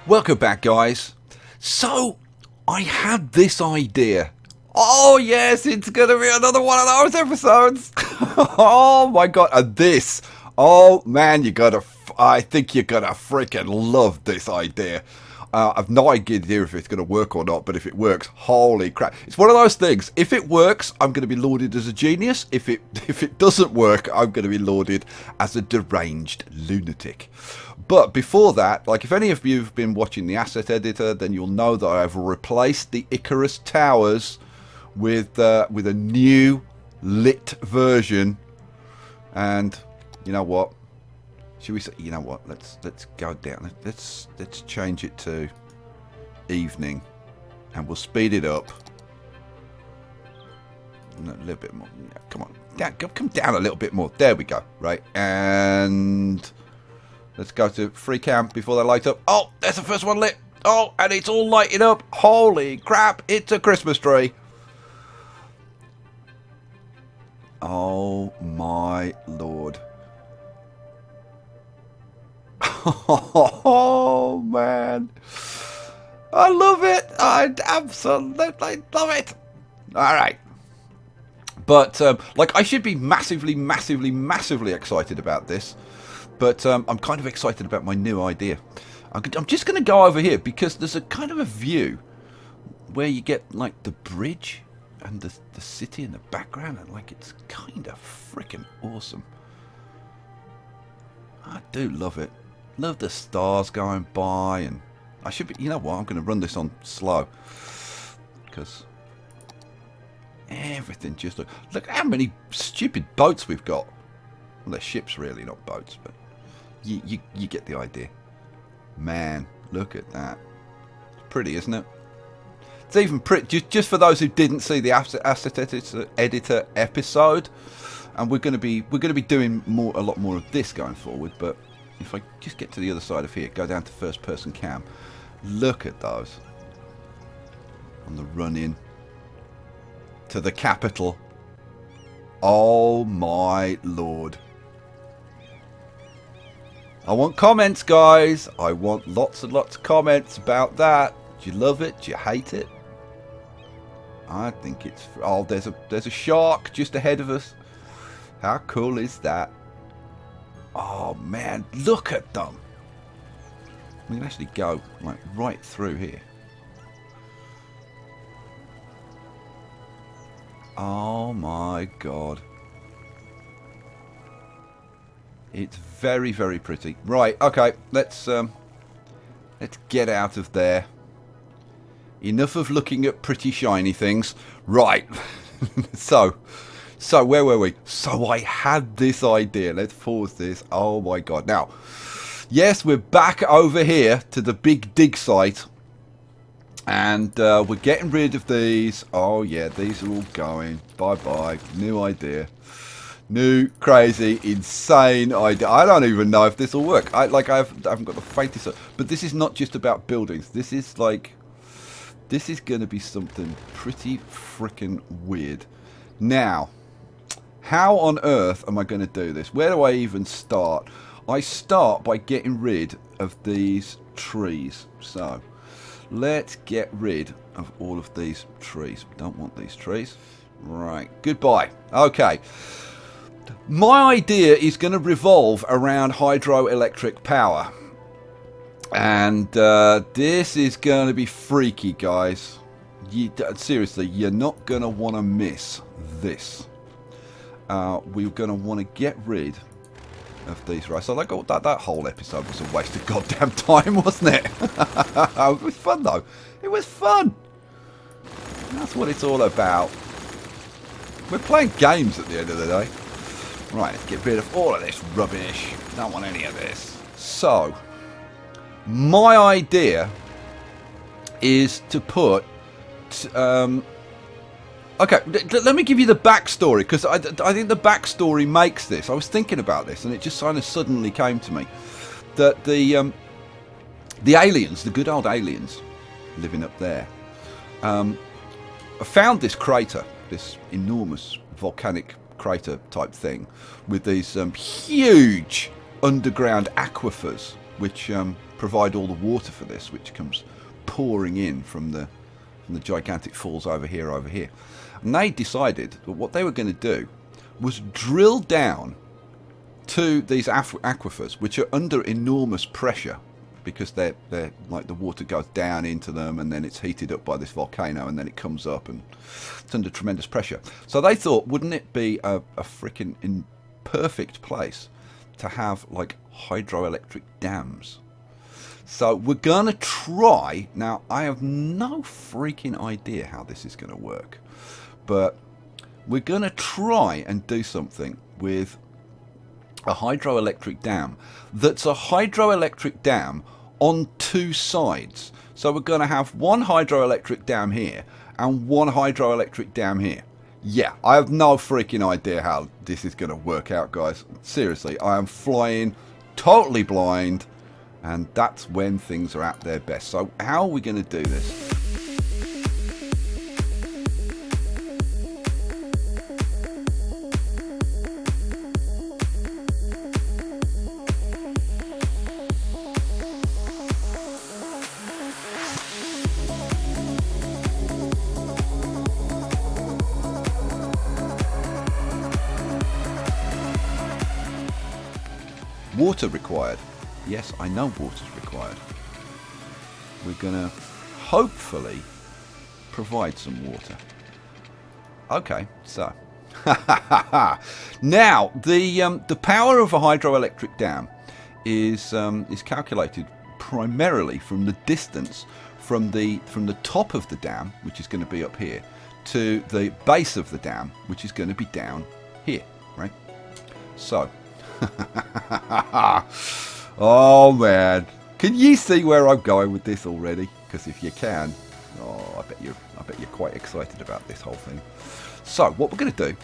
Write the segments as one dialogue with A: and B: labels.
A: Welcome back, guys. So, I had this idea. Oh, yes, it's going to be another one of those episodes. Oh, my God. And this. Oh, man, I think you're going to freaking love this idea. I've no idea if it's going to work or not, but if it works, holy crap. It's one of those things. If it works, I'm going to be lauded as a genius. If it doesn't work, I'm going to be lauded as a deranged lunatic. But before that, like if any of you have been watching the asset editor, then you'll know that I've replaced the Icarus Towers with a new lit version. And you know what? Should we say? You know what? Let's go down. Let's change it to evening, and we'll speed it up a little bit more. Yeah, come on, come down a little bit more. There we go. Right, and let's go to free cam before they light up. Oh, there's the first one lit. Oh, and it's all lighting up. Holy crap! It's a Christmas tree. Oh my lord. Oh man, I love it. I absolutely love it. All right, but like I should be massively excited about this, but I'm kind of excited about my new idea. I'm just going to go over here because there's a kind of a view where you get like the bridge and the city in the background, and like it's kind of freaking awesome. I do love it. Love the stars going by, and I should be. You know what? I'm going to run this on slow because everything just look how many stupid boats we've got. Well, they're ships, really, not boats, but you get the idea. Man, look at that. It's pretty, isn't it? It's even pretty. Just for those who didn't see the asset editor episode, and we're going to be doing a lot more of this going forward, but. If I just get to the other side of here, go down to first person cam, look at those on the run in to the capital. Oh my lord. I want comments, guys. I want lots and lots of comments about that. Do you love it? Do you hate it? I think it's... Oh, there's a shark just ahead of us. How cool is that? Oh man, look at them. We can actually go like right through here. Oh my god. It's very pretty. Right, okay, let's get out of there. Enough of looking at pretty shiny things. Right. So where were we? So I had this idea. Let's pause this. Oh my god. Now, yes, we're back over here to the big dig site. And we're getting rid of these. Oh yeah, these are all going. Bye-bye. New idea. New, crazy, insane idea. I don't even know if this will work. I haven't got the faintest... But this is not just about buildings. This is going to be something pretty freaking weird. Now... how on earth am I going to do this? Where do I even start? I start by getting rid of these trees. So, let's get rid of all of these trees. Don't want these trees. Right, goodbye. Okay. My idea is going to revolve around hydroelectric power. And this is going to be freaky, guys. Seriously, you're not going to want to miss this. We're going to want to get rid of these, right? So like that whole episode was a waste of goddamn time, wasn't it? It was fun though. It was fun. That's what it's all about. We're playing games at the end of the day. Right, let's get rid of all of this rubbish. Don't want any of this. So, my idea is to put... okay, let me give you the backstory, because I think the backstory makes this. I was thinking about this, and it just kind of suddenly came to me that the aliens, the good old aliens living up there, found this crater, this enormous volcanic crater type thing, with these huge underground aquifers, which provide all the water for this, which comes pouring in from the gigantic falls over here. And they decided that what they were going to do was drill down to these aquifers, which are under enormous pressure because they're like the water goes down into them and then it's heated up by this volcano and then it comes up and it's under tremendous pressure. So they thought, wouldn't it be a freaking perfect place to have like hydroelectric dams? So we're gonna try. Now I have no freaking idea how this is gonna work, but we're gonna try and do something with a hydroelectric dam that's a hydroelectric dam on two sides. So we're going to have one hydroelectric dam here and one hydroelectric dam here. Yeah, I have no freaking idea how this is going to work out, guys. Seriously, I am flying totally blind, and that's when things are at their best. So how are we going to do this? Water required. Yes, I know water's required. We're gonna hopefully provide some water. Okay, so now the power of a hydroelectric dam is calculated primarily from the distance from the top of the dam, which is going to be up here, to the base of the dam, which is going to be down here, right? So. Oh man, can you see where I'm going with this already? Because if you can, oh, I bet you're quite excited about this whole thing. So what we're going to do.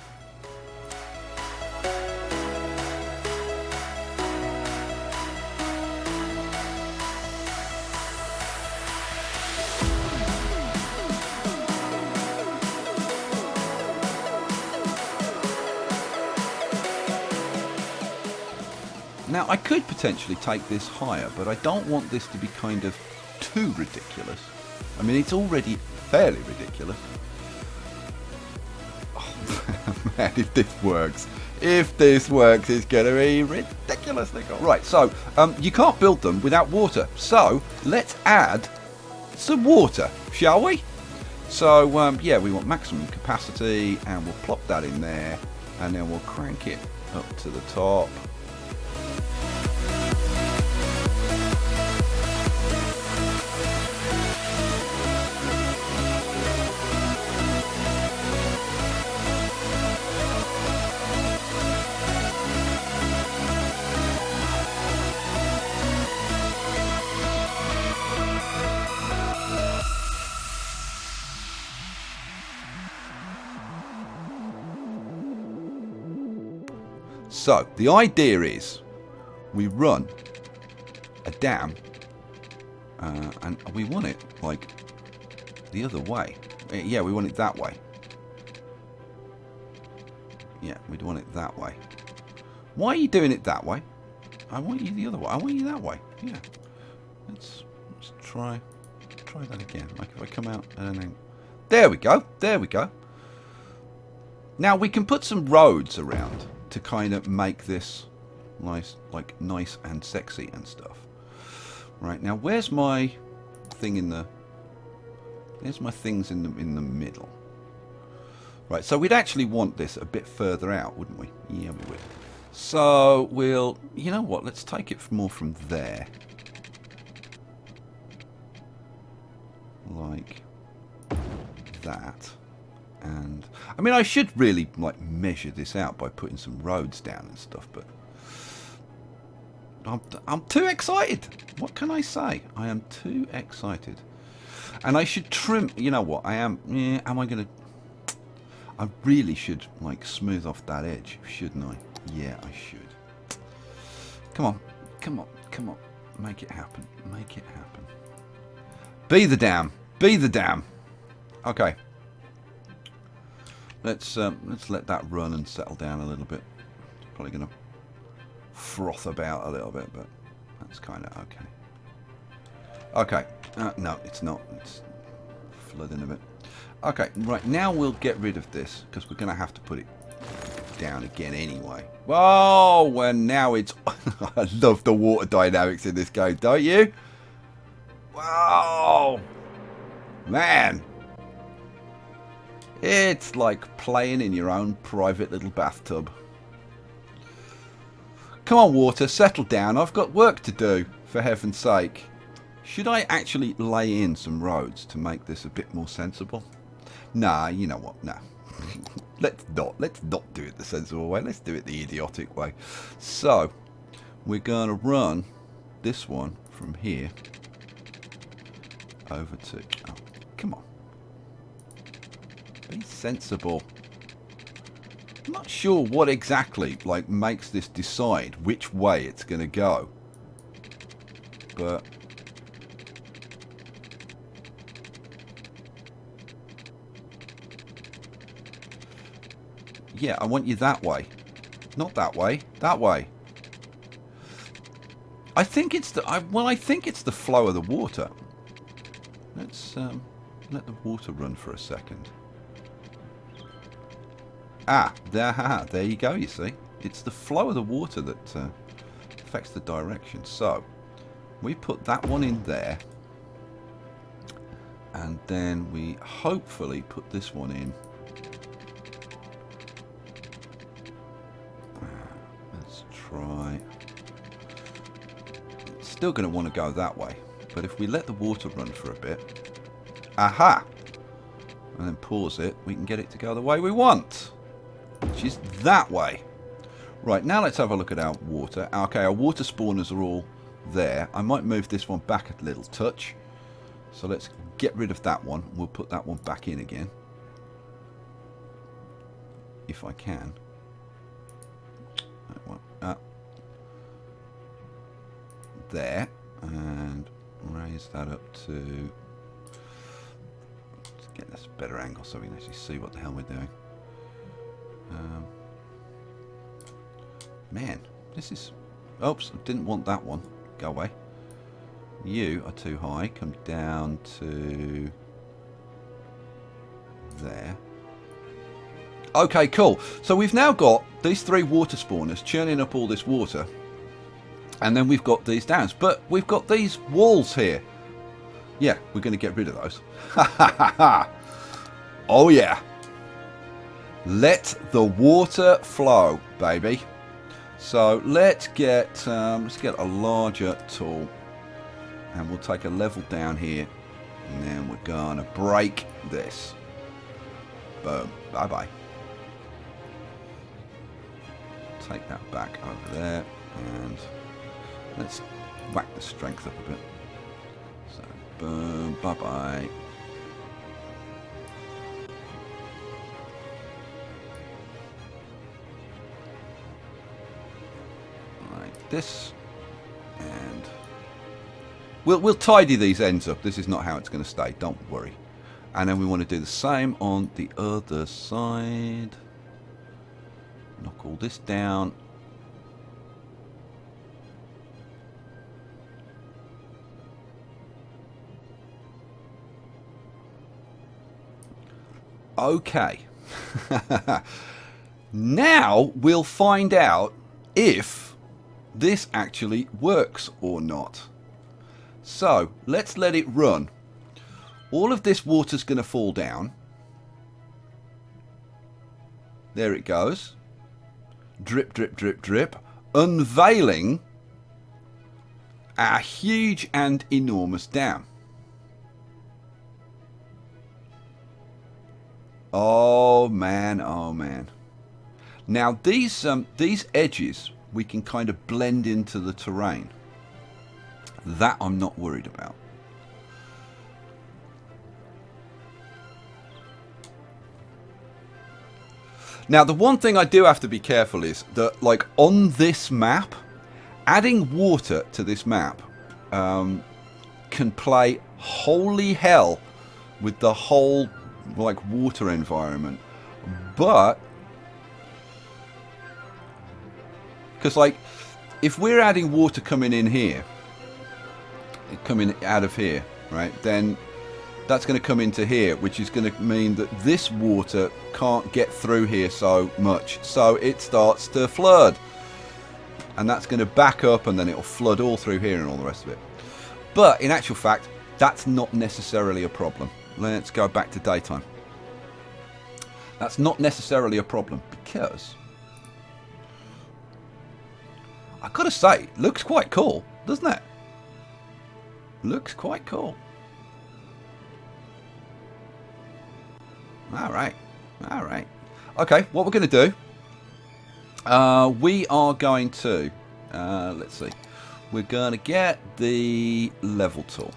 A: Now, I could potentially take this higher, but I don't want this to be kind of too ridiculous. I mean, it's already fairly ridiculous. Oh, man, if this works, it's going to be ridiculously cool. Right, so you can't build them without water. So let's add some water, shall we? So, yeah, we want maximum capacity, and we'll plop that in there, and then we'll crank it up to the top. So the idea is we run a dam and we want it like the other way. Yeah, we want it that way. Yeah, we'd want it that way. Why are you doing it that way? I want you the other way. I want you that way. Yeah. Let's try that again. Like if I come out and then there we go. There we go. Now we can put some roads around to kind of make this nice and sexy and stuff. Right, now where's my thing in the there's my things in the middle. Right, so we'd actually want this a bit further out, wouldn't we? Yeah, we would. So we'll, you know what, let's take it more from there. Like that. And I mean, I should really like measure this out by putting some roads down and stuff, but I'm too excited. What can I say? I am too excited, and I should trim. You know what? I am. Yeah, am I gonna? I really should like smooth off that edge, shouldn't I? Yeah, I should. Come on, come on, come on. Make it happen. Make it happen. Be the dam. Be the dam. Okay. Let's let that run and settle down a little bit. Probably going to froth about a little bit, but that's kind of okay. Okay. No, it's not. It's flooding a bit. Okay, right, now we'll get rid of this, because we're going to have to put it down again anyway. Whoa, well, now it's... I love the water dynamics in this game, don't you? Wow! Man! It's like playing in your own private little bathtub. Come on, water, settle down. I've got work to do, for heaven's sake. Should I actually lay in some roads to make this a bit more sensible? Nah, you know what? Nah. Let's not do it the sensible way. Let's do it the idiotic way. So, we're going to run this one from here over to... Oh, come on. Be sensible. I'm not sure what exactly like makes this decide which way it's going to go. But... yeah, I want you that way. Not that way. That way. I think it's the... I think it's the flow of the water. Let's let the water run for a second. Ah, there you go, you see. It's the flow of the water that affects the direction. So, we put that one in there. And then we hopefully put this one in. Let's try. It's still going to want to go that way. But if we let the water run for a bit. Aha! And then pause it, we can get it to go the way we want. Which is that way. Right, now let's have a look at our water. Okay, our water spawners are all there. I might move this one back a little touch. So let's get rid of that one. We'll put that one back in again. If I can. That one, there. And raise that up to... let's get this better angle so we can actually see what the hell we're doing. Man, this is... oops, I didn't want that one. Go away. You are too high. Come down to... there. Okay, cool. So we've now got these 3 water spawners churning up all this water. And then we've got these downs. But we've got these walls here. Yeah, we're going to get rid of those. Ha ha ha ha. Oh yeah. Let the water flow, baby. So let's get a larger tool, and we'll take a level down here, and then we're gonna break this. Boom. Bye bye. Take that back over there, and let's whack the strength up a bit. So boom. Bye bye. This, and we'll tidy these ends up. This is not how it's going to stay, don't worry. And then we want to do the same on the other side. Knock all this down. Okay. Now we'll find out if this actually works or not. So let's let it run. All of this water's going to fall down. There it goes. Drip, drip, drip, drip. Unveiling a huge and enormous dam. Oh man, oh man. Now these edges we can kind of blend into the terrain. That I'm not worried about. Now the one thing I do have to be careful is that, like, on this map, adding water to this map can play holy hell with the whole, like, water environment. But because, like, if we're adding water coming in here, coming out of here, right, then that's going to come into here, which is going to mean that this water can't get through here so much, so it starts to flood, and that's going to back up, and then it'll flood all through here and all the rest of it. But in actual fact, that's not necessarily a problem. Let's go back to daytime. That's not necessarily a problem, because I gotta say, it looks quite cool, doesn't it? Looks quite cool. Alright, alright. Okay, what we're going to do, we are going to, let's see, we're going to get the level tool,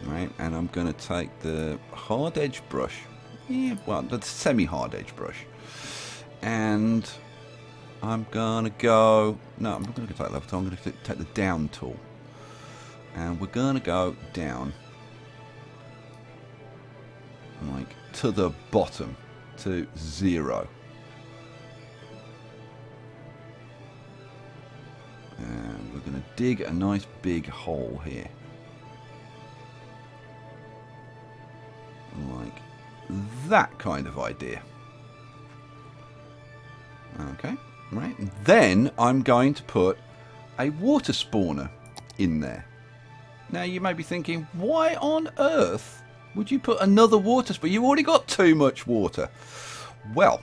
A: right, and I'm going to take the hard edge brush, yeah, well, the semi-hard edge brush, and I'm going to go, no, I'm not going to take level tool, I'm going to take the down tool, and we're going to go down, like, to the bottom, to 0. And we're going to dig a nice big hole here. Like that kind of idea. Okay, right. And then I'm going to put a water spawner in there. Now you may be thinking, why on earth would you put another water spawner? You've already got too much water. Well,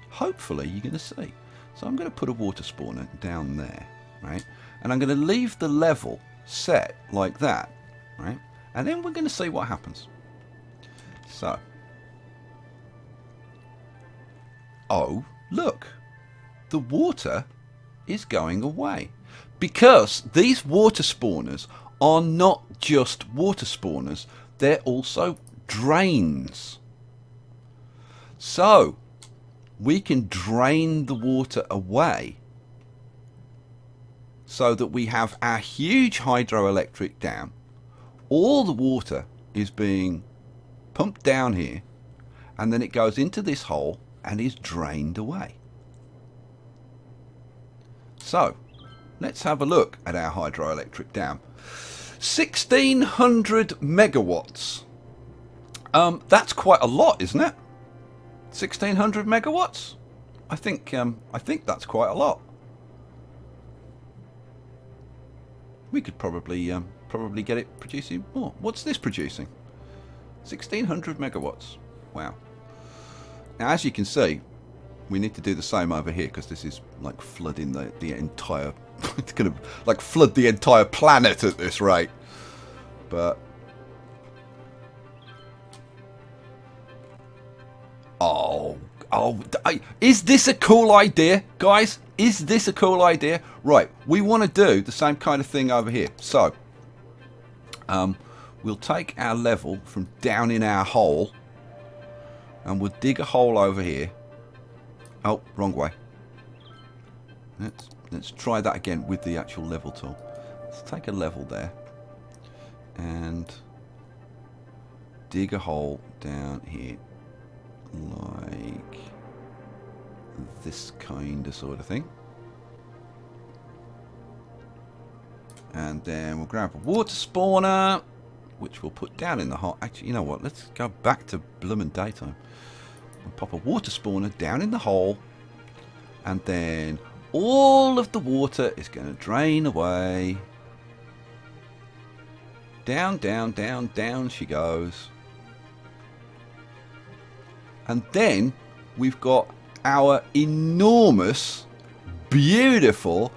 A: hopefully you're going to see. So I'm going to put a water spawner down there, right? And I'm going to leave the level set like that, right? And then we're going to see what happens. So, oh, look, the water is going away, because these water spawners are not just water spawners, they're also drains. So we can drain the water away so that we have our huge hydroelectric dam. All the water is being pumped down here, and then it goes into this hole and is drained away. So let's have a look at our hydroelectric dam. 1600 megawatts. That's quite a lot, isn't it? 1600 megawatts. I think that's quite a lot. We could probably get it producing more. What's this producing? 1600 megawatts. Wow. Now, as you can see, we need to do the same over here, because this is like flooding the entire. It's going to like flood the entire planet at this rate. But is this a cool idea, guys? Is this a cool idea? Right, we want to do the same kind of thing over here. So we'll take our level from down in our hole, and we'll dig a hole over here. Oh, wrong way. Let's try that again with the actual level tool. Let's take a level there and dig a hole down here, like this kind of sort of thing. And then we'll grab a water spawner, which we'll put down in the hole. Actually, you know what? Let's go back to bloomin' daytime. We'll pop a water spawner down in the hole, and then all of the water is going to drain away. Down, down, down, down she goes. And then we've got our enormous, beautiful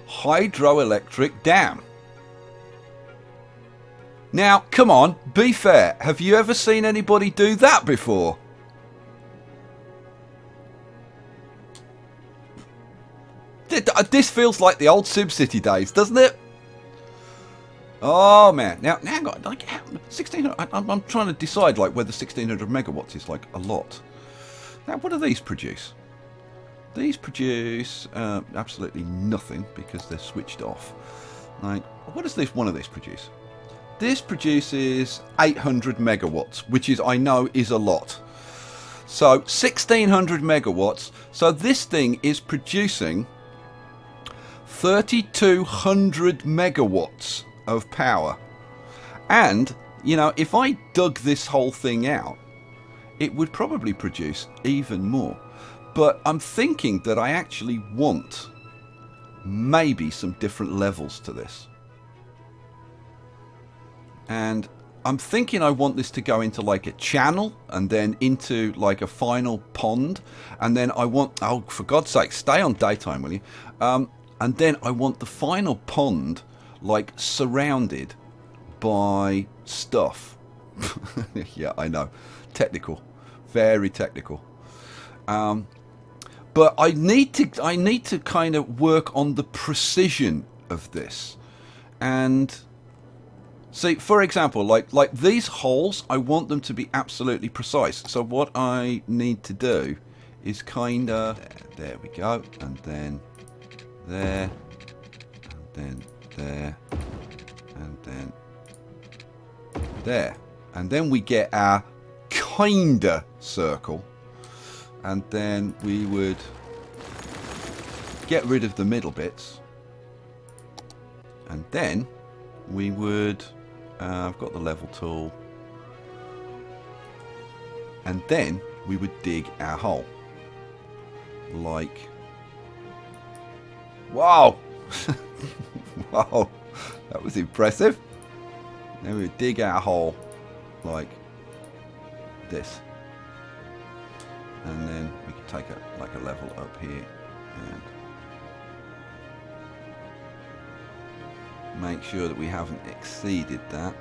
A: hydroelectric dam. Now, come on, be fair. Have you ever seen anybody do that before? This feels like the old SimCity days, doesn't it? Oh man! Now hang on, like 1600. I'm trying to decide like whether 1600 megawatts is like a lot. Now, what do these produce? These produce absolutely nothing, because they're switched off. Like, what does one of these produce? This produces 800 megawatts, which is, I know, is a lot. So 1600 megawatts. So this thing is producing 3200 megawatts of power. And, you know, if I dug this whole thing out, it would probably produce even more. But I'm thinking that I actually want maybe some different levels to this. And I'm thinking I want this to go into like a channel and then into like a final pond. And then I want, oh, for God's sake, stay on daytime, will you? And then I want the final pond like surrounded by stuff. Yeah, I know. Technical. Very technical. But I need to kind of work on the precision of this. And see, for example, like these holes, I want them to be absolutely precise. So what I need to do is kind of, there we go, and then there, and then there, and then there. And then we get our kinda circle. And then we would get rid of the middle bits. And then we would, I've got the level tool. And then we would dig our hole. Like, wow. Wow, that was impressive. Then we would dig our hole like this. And then we can take a level up here and make sure that we haven't exceeded that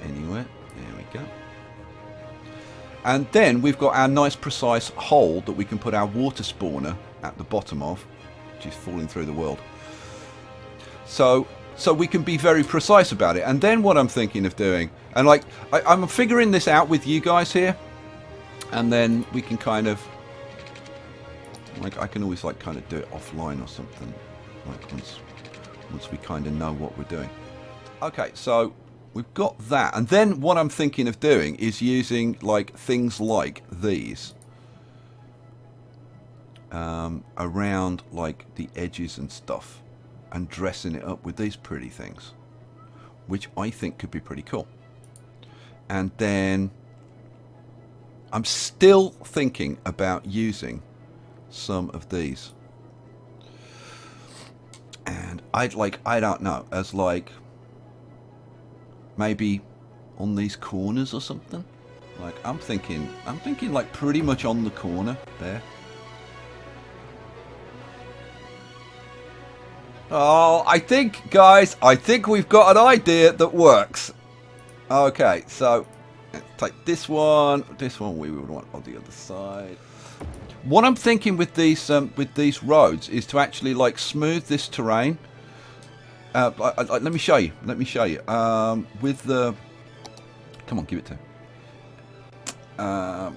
A: anywhere. There we go. And then we've got our nice precise hole that we can put our water spawner at the bottom of, which is falling through the world. So we can be very precise about it. And then what I'm thinking of doing, and like I'm figuring this out with you guys here. And then we can kind of, like, I can always like kind of do it offline or something, like once we kind of know what we're doing. Okay, so we've got that, and then what I'm thinking of doing is using like things like these around like the edges and stuff, and dressing it up with these pretty things, which I think could be pretty cool. And then I'm still thinking about using some of these. And I don't know, as like maybe on these corners or something. Like I'm thinking like pretty much on the corner there. Oh, I think, guys, we've got an idea that works. Okay, so let's take this one we would want on the other side. What I'm thinking with these roads is to actually like smooth this terrain. Let me show you. With the, come on, give it to.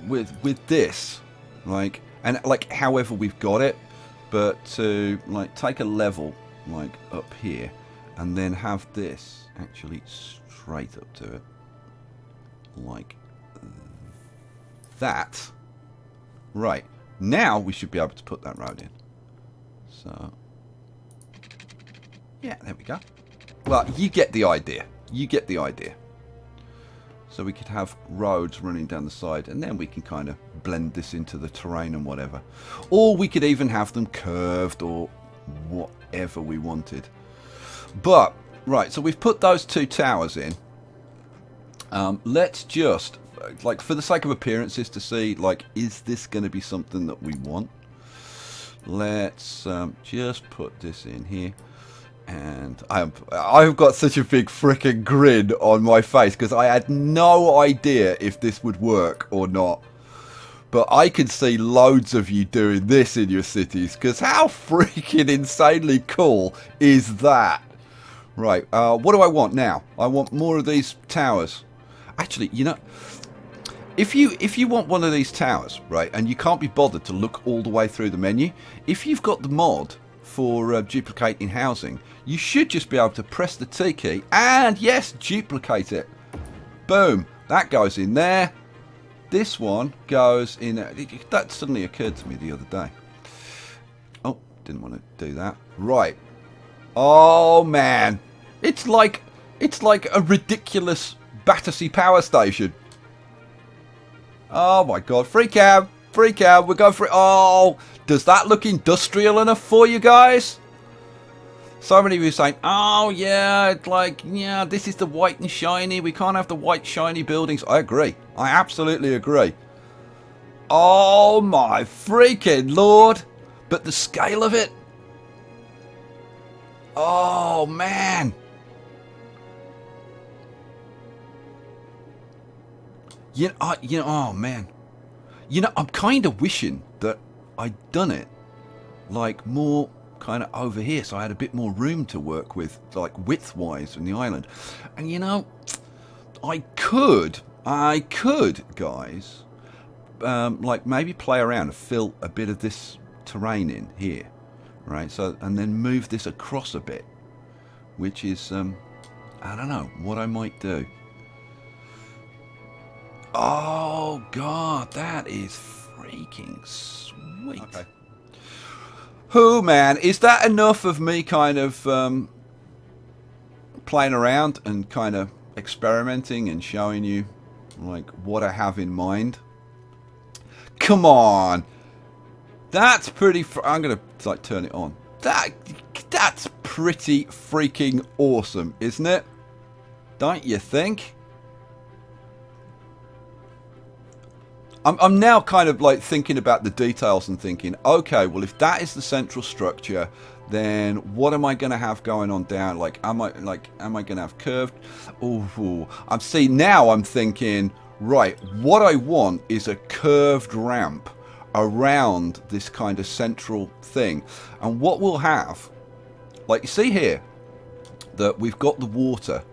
A: With this, like, and like however we've got it, but to like take a level like up here, and then have this actually straight up to it, like that. Right, now we should be able to put that road in. So yeah, there we go. Well, you get the idea. So we could have roads running down the side, and then we can kind of blend this into the terrain and whatever. Or we could even have them curved or whatever we wanted. But right, so we've put those two towers in. Let's just, like, for the sake of appearances, to see, like, is this going to be something that we want? Let's just put this in here. And I've got such a big freaking grin on my face because I had no idea if this would work or not. But I can see loads of you doing this in your cities, because how freaking insanely cool is that? Right, what do I want now? I want more of these towers. Actually, you know, if you want one of these towers, right, and you can't be bothered to look all the way through the menu, if you've got the mod for duplicating housing, you should just be able to press the T key and, yes, duplicate it. Boom, that goes in there. This one goes in. That suddenly occurred to me the other day. Oh, didn't want to do that. Right. Oh man, it's like It's like a ridiculous Battersea power station. Oh my god, freak out, we're going for it. Oh, does that look industrial enough for you guys? So many of you saying, oh yeah, it's like, yeah, this is the white and shiny, we can't have the white shiny buildings. I agree, I absolutely agree. Oh my freaking lord, but the scale of it. Oh man. Oh man. I'm kind of wishing that I'd done it like more kind of over here, so I had a bit more room to work with, like width-wise in the island. And I could, guys, like maybe play around and fill a bit of this terrain in here, right? So, and then move this across a bit, which is, I don't know what I might do. Oh god, that is freaking sweet. Okay. Oh man, is that enough of me kind of playing around and kind of experimenting and showing you like what I have in mind? Come on, that's pretty. I'm gonna like turn it on. That's pretty freaking awesome, isn't it? Don't you think? I'm now kind of like thinking about the details and thinking, okay, well, if that is the central structure, then what am I going to have going on down? Like, am I going to have curved? Oh, now I'm thinking, right, what I want is a curved ramp around this kind of central thing. And what we'll have, like you see here, that we've got the water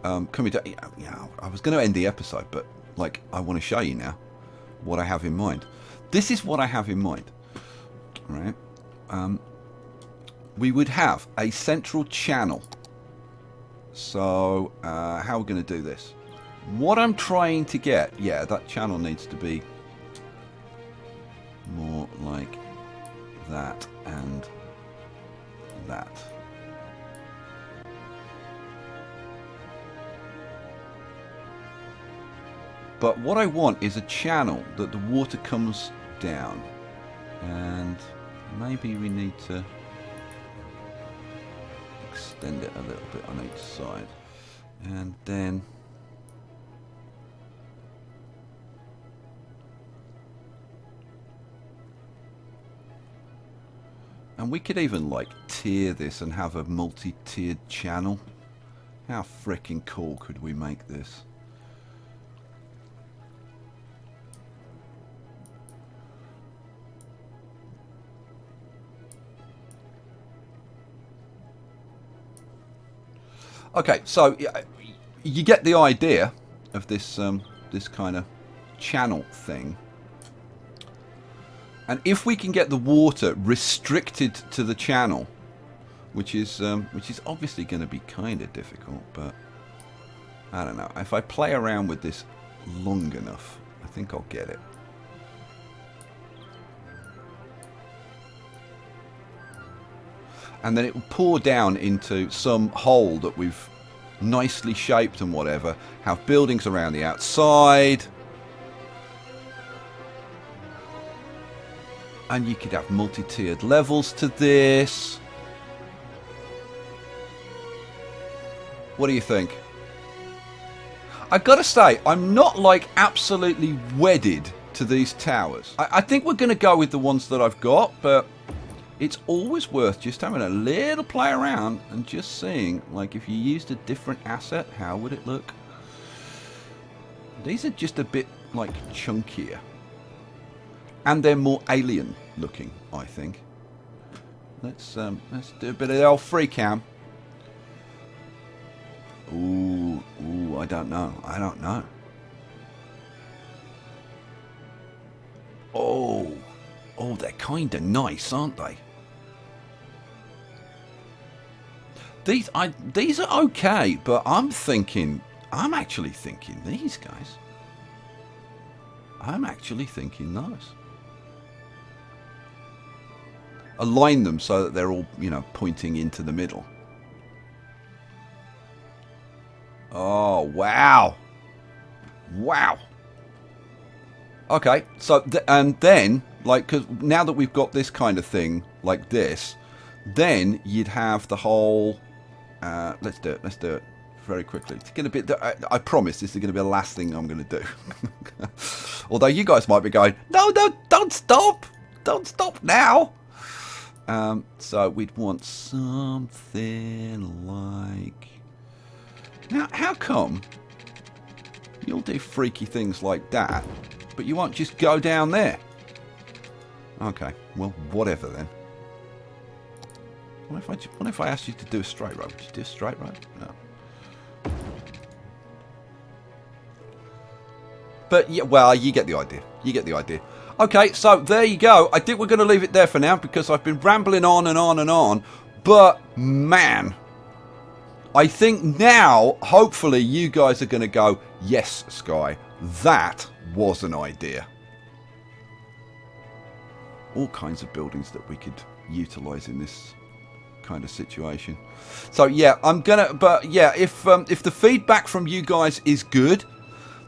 A: coming down. I was going to end the episode, but like I want to show you now what I have in mind. This is what I have in mind, right? We would have a central channel. So how are we going to do this? What I'm trying to get, yeah, that channel needs to be more like that and that. But what I want is a channel that the water comes down. And maybe we need to extend it a little bit on each side. And then we could even like tier this and have a multi-tiered channel. How freaking cool could we make this? Okay, so you get the idea of this this kind of channel thing. And if we can get the water restricted to the channel, which is obviously going to be kind of difficult, but I don't know. If I play around with this long enough, I think I'll get it. And then it will pour down into some hole that we've nicely shaped and whatever. Have buildings around the outside. And you could have multi-tiered levels to this. What do you think? I've got to say, I'm not like absolutely wedded to these towers. I think we're going to go with the ones that I've got, but it's always worth just having a little play around and just seeing, like, if you used a different asset, how would it look? These are just a bit, like, chunkier. And they're more alien looking, I think. Let's do a bit of the old free cam. Ooh, I don't know. Oh, they're kind of nice, aren't they? These are okay, but I'm actually thinking these guys. I'm actually thinking those. Align them so that they're all, pointing into the middle. Oh, wow. Wow. Okay, so, and then, like, because now that we've got this kind of thing, like this, then you'd have the whole, let's do it very quickly. It's going to be, I promise this is going to be the last thing I'm going to do. Although you guys might be going, no, don't stop. Don't stop now. So we'd want something like, now, how come you'll do freaky things like that, but you won't just go down there? Okay, well, whatever then. What if I asked you to do a straight road? Would you do a straight road? No. But yeah, well, you get the idea. You get the idea. Okay, so there you go. I think we're going to leave it there for now because I've been rambling on and on and on. But man, I think now, hopefully, you guys are going to go, yes, Skye, that was an idea. All kinds of buildings that we could utilise in this kind of situation. So yeah, I'm gonna. But yeah, if the feedback from you guys is good,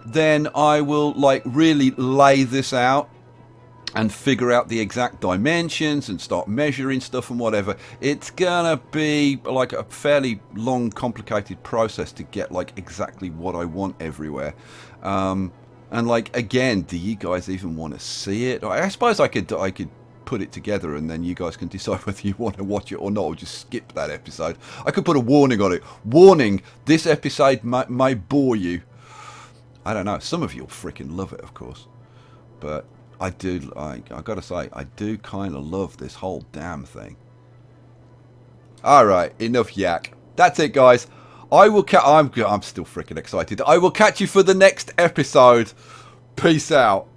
A: then I will like really lay this out and figure out the exact dimensions and start measuring stuff and whatever. It's gonna be like a fairly long, complicated process to get like exactly what I want everywhere. And like again, do you guys even want to see it? I suppose I could put it together and then you guys can decide whether you want to watch it or not, or just skip that episode. I could put a warning on it. Warning: this episode may bore you. I don't know. Some of you'll freaking love it, of course, but I gotta say, I do kind of love this whole damn thing. Alright, enough yak. That's it, guys. I'm still freaking excited. I will catch you for the next episode. Peace out.